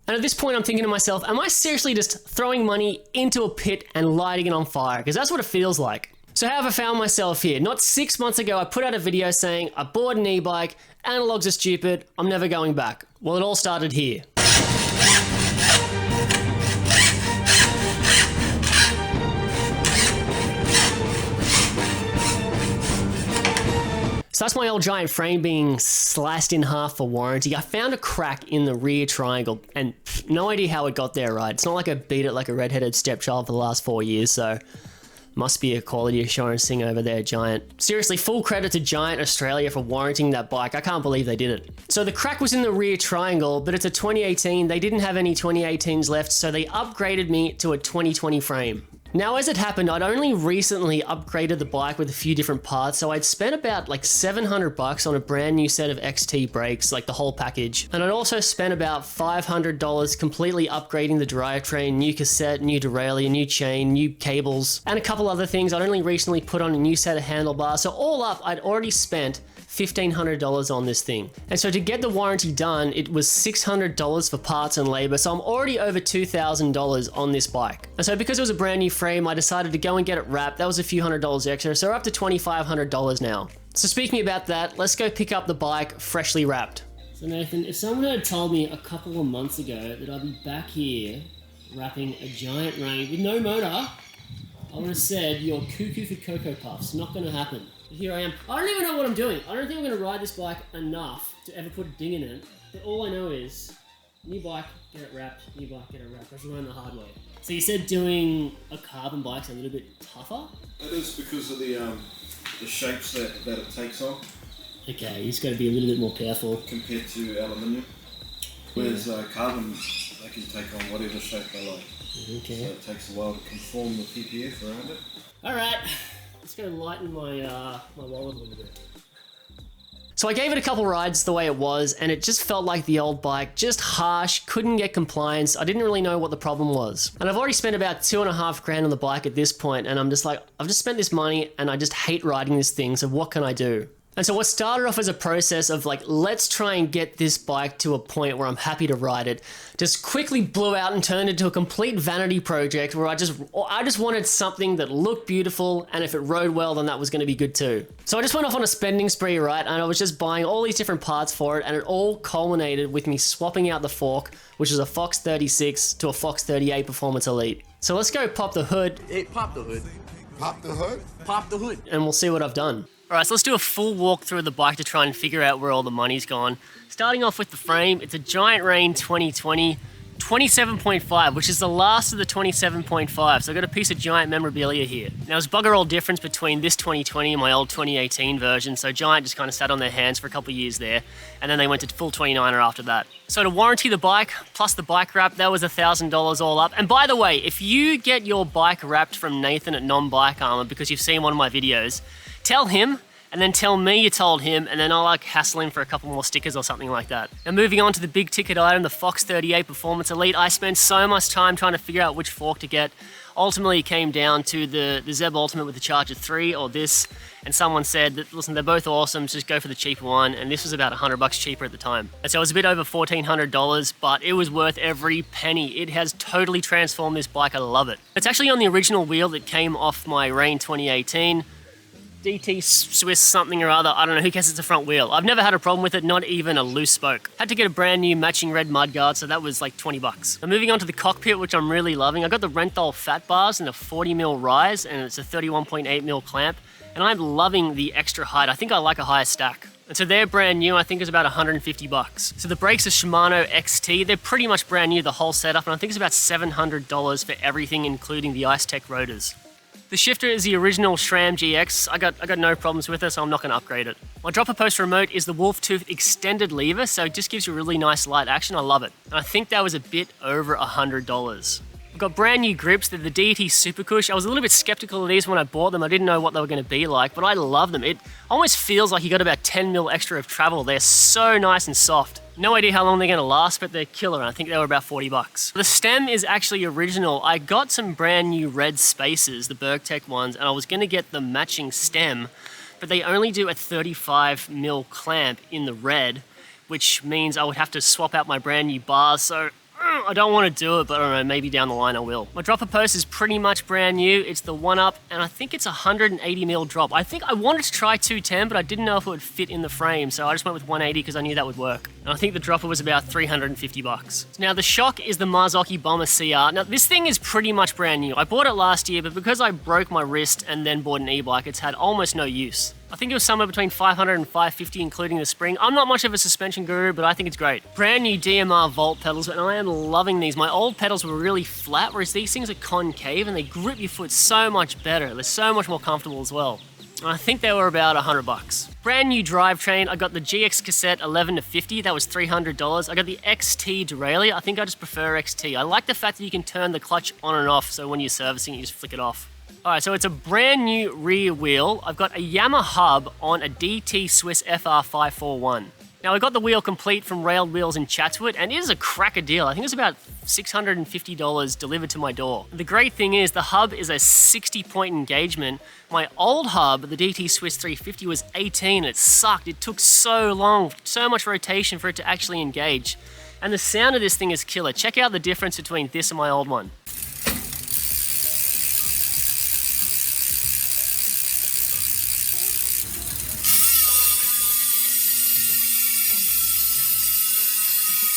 And at this point I'm thinking to myself, am I seriously just throwing money into a pit and lighting it on fire? Because that's what it feels like. So how have I found myself here? Not 6 months ago I put out a video saying I bought an e-bike, analogs are stupid, I'm never going back. Well, it all started here. So that's my old giant frame being sliced in half for warranty. I found a crack in the rear triangle and no idea how it got there, right? It's not like I beat it like a redheaded stepchild for the last 4 years, so must be a quality assurance thing over there, Giant. Seriously, full credit to Giant Australia for warranting that bike. I can't believe they did it. So the crack was in the rear triangle, but it's a 2018. They didn't have any 2018s left, so they upgraded me to a 2020 frame. Now, as it happened, I'd only recently upgraded the bike with a few different parts, so I'd spent about like $700 on a brand new set of XT brakes, like the whole package. And I'd also spent about $500 completely upgrading the drivetrain, new cassette, new derailleur, new chain, new cables, and a couple other things. I'd only recently put on a new set of handlebars, so all up, I'd already spent $1,500 on this thing. And so to get the warranty done, it was $600 for parts and labor, so I'm already over $2,000 on this bike. And so because it was a brand new frame, I decided to go and get it wrapped. That was a few $100s extra, so we're up to $2,500 now. So speaking about that, let's go pick up the bike freshly wrapped. So Nathan, if someone had told me a couple of months ago that I'd be back here wrapping a giant range with no motor, I would have said you're cuckoo for Cocoa Puffs. Not going to happen. But here I am. I don't even know what I'm doing. I don't think I'm going to ride this bike enough to ever put a ding in it. But all I know is, new bike, get it wrapped, new bike, get it wrapped. I should learn the hard way. So you said doing a carbon bike's a little bit tougher? It is because of the shapes that it takes on. Okay, you just got to be a little bit more careful. Compared to aluminium. Whereas carbon, they can take on whatever shape they like. Okay. So it takes a while to conform the PPF around it. Alright, let's go lighten my my wallet a little bit. So I gave it a couple rides the way it was, and it just felt like the old bike, just harsh, couldn't get compliance. I didn't really know what the problem was. And I've already spent about $2.5 grand on the bike at this point, and I'm just like, I've just spent this money and I just hate riding this thing, so what can I do? And so what started off as a process of like, let's try and get this bike to a point where I'm happy to ride it, just quickly blew out and turned into a complete vanity project where I just wanted something that looked beautiful, and if it rode well, then that was going to be good too. So I just went off on a spending spree, right? And I was just buying all these different parts for it, and it all culminated with me swapping out the fork, which is a Fox 36 to a Fox 38 Performance Elite. So let's go pop the hood. Hey, pop the hood. Pop the hood? Pop the hood. And we'll see what I've done. Alright, so let's do a full walk through the bike to try and figure out where all the money's gone. Starting off with the frame, it's a Giant Rain 2020 27.5, which is the last of the 27.5, so I've got a piece of Giant memorabilia here. Now there's bugger all difference between this 2020 and my old 2018 version, so Giant just kind of sat on their hands for a couple of years there, and then they went to full 29er after that. So to warranty the bike, plus the bike wrap, that was $1,000 all up. And by the way, if you get your bike wrapped from Nathan at Non-Bike Armor because you've seen one of my videos, tell him, and then tell me you told him, and then I'll like hassle him for a couple more stickers or something like that. Now moving on to the big ticket item, the Fox 38 Performance Elite, I spent so much time trying to figure out which fork to get. Ultimately it came down to the Zeb Ultimate with the Charger 3 or this, and someone said that, listen, they're both awesome, so just go for the cheaper one, and this was about $100 cheaper at the time. And so it was a bit over $1,400, but it was worth every penny. It has totally transformed this bike, I love it. It's actually on the original wheel that came off my Rain 2018. DT Swiss something or other, I don't know, who cares, it's a front wheel. I've never had a problem with it, not even a loose spoke. Had to get a brand new matching red mudguard, so that was like 20 bucks. Now moving on to the cockpit, which I'm really loving. I got the Renthal fat bars and a 40mm rise, and it's a 31.8mm clamp, and I'm loving the extra height. I think I like a higher stack. And so they're brand new, I think it's about 150 bucks. So the brakes are Shimano XT, they're pretty much brand new, the whole setup, and I think it's about $700 for everything, including the Ice Tech rotors. The shifter is the original SRAM GX. I got no problems with it, so I'm not going to upgrade it. My dropper post remote is the Wolf Tooth extended lever, so it just gives you really nice light action. I love it. And I think that was a bit over $100. I've got brand new grips. They're the DT Super Cush. I was a little bit skeptical of these when I bought them. I didn't know what they were going to be like, but I love them. It almost feels like you got about 10mm extra of travel. They're so nice and soft. No idea how long they're going to last, but they're killer, and I think they were about 40 bucks. The stem is actually original. I got some brand new red Spacers, the Bergtech ones, and I was going to get the matching stem, but they only do a 35mm clamp in the red, which means I would have to swap out my brand new bars, so I I don't want to do it, but I don't know, maybe down the line I will. My dropper post is pretty much brand new. It's the 1-Up, and I think it's a 180mm drop. I think I wanted to try 210, but I didn't know if it would fit in the frame, so I just went with 180 because I knew that would work. And I think the dropper was about 350 bucks. Now the shock is the Marzocchi Bomber CR. Now this thing is pretty much brand new. I bought it last year, but because I broke my wrist and then bought an e-bike, it's had almost no use. I think it was somewhere between 500 and 550 including the spring. I'm not much of a suspension guru, but I think it's great. Brand new DMR Volt pedals, and I am loving these. My old pedals were really flat, whereas these things are concave and they grip your foot so much better. They're so much more comfortable as well. And I think they were about 100 bucks. Brand new drivetrain. I got the GX cassette 11 to 50. That was $300. I got the XT derailleur. I think I just prefer XT. I like the fact that you can turn the clutch on and off, so when you're servicing, you just flick it off. Alright, so it's a brand new rear wheel. I've got a Yamaha hub on a DT Swiss FR541. Now I got the wheel complete from Railed Wheels in Chatswood, and it is a cracker deal. I think it's about $650 delivered to my door. The great thing is the hub is a 60-point engagement. My old hub, the DT Swiss 350, was 18 and it sucked. It took so long, so much rotation for it to actually engage. And the sound of this thing is killer. Check out the difference between this and my old one.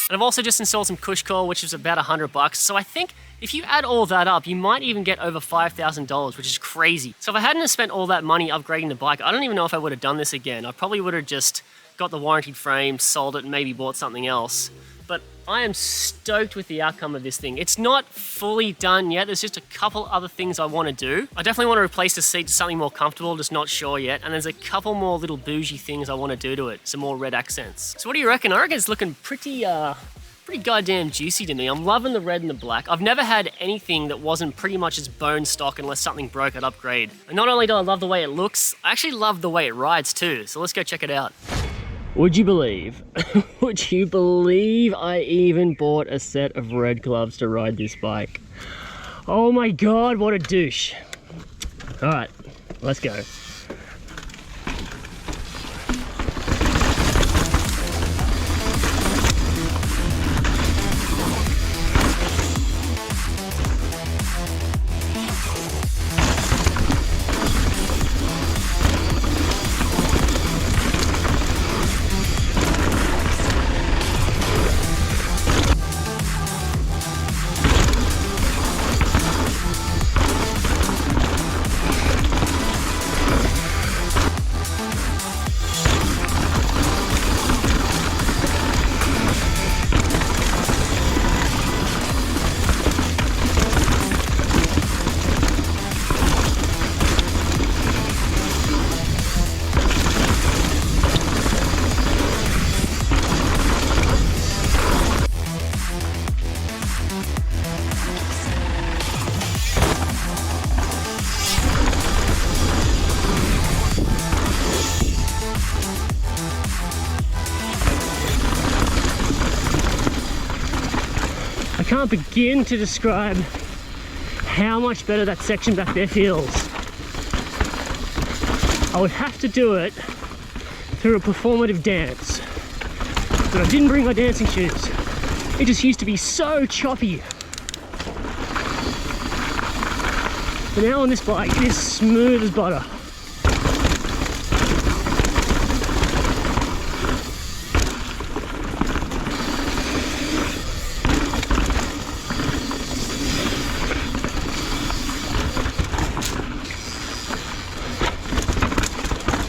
And I've also just installed some Cush Core, which is about 100 bucks. So I think if you add all that up, you might even get over $5,000, which is crazy. So if I hadn't spent all that money upgrading the bike, I don't even know if I would have done this again. I probably would have just got the warranted frame, sold it, and maybe bought something else. But I am stoked with the outcome of this thing. It's not fully done yet. There's just a couple other things I want to do. I definitely want to replace the seat to something more comfortable, just not sure yet. And there's a couple more little bougie things I want to do to it. Some more red accents. So what do you reckon? I reckon it's looking pretty goddamn juicy to me. I'm loving the red and the black. I've never had anything that wasn't pretty much as bone stock unless something broke, I'd upgrade. And not only do I love the way it looks, I actually love the way it rides too. So let's go check it out. Would you believe, I even bought a set of red gloves to ride this bike? Oh my God, what a douche. All right, let's go. I can't begin to describe how much better that section back there feels. I would have to do it through a performative dance, but I didn't bring my dancing shoes. It just used to be so choppy. But now on this bike, it is smooth as butter.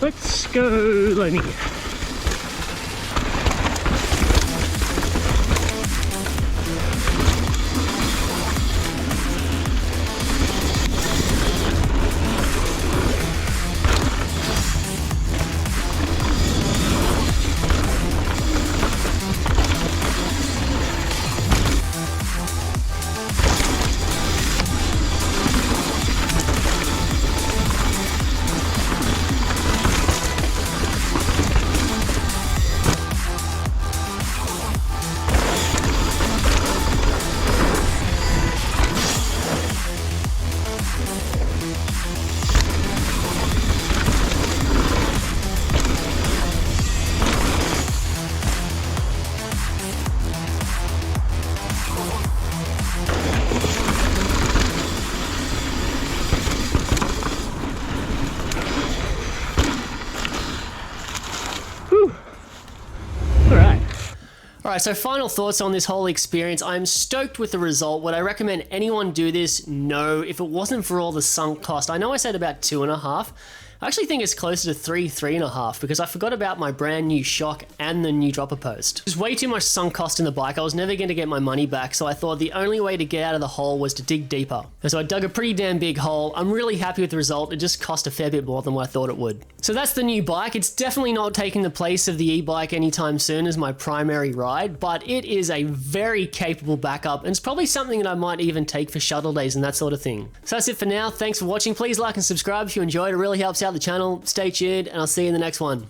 Let's go, Lenny. Alright, so final thoughts on this whole experience. I'm stoked with the result. Would I recommend anyone do this? No. If it wasn't for all the sunk cost, I know I said about 2.5. I actually think it's closer to 3.5 because I forgot about my brand new shock and the new dropper post. There's way too much sunk cost in the bike. I was never going to get my money back, so I thought the only way to get out of the hole was to dig deeper. And so I dug a pretty damn big hole. I'm really happy with the result. It just cost a fair bit more than what I thought it would. So that's the new bike. It's definitely not taking the place of the e-bike anytime soon as my primary ride, but it is a very capable backup and it's probably something that I might even take for shuttle days and that sort of thing. So that's it for now. Thanks for watching. Please like and subscribe if you enjoyed. It really helps out the channel. Stay tuned and I'll see you in the next one.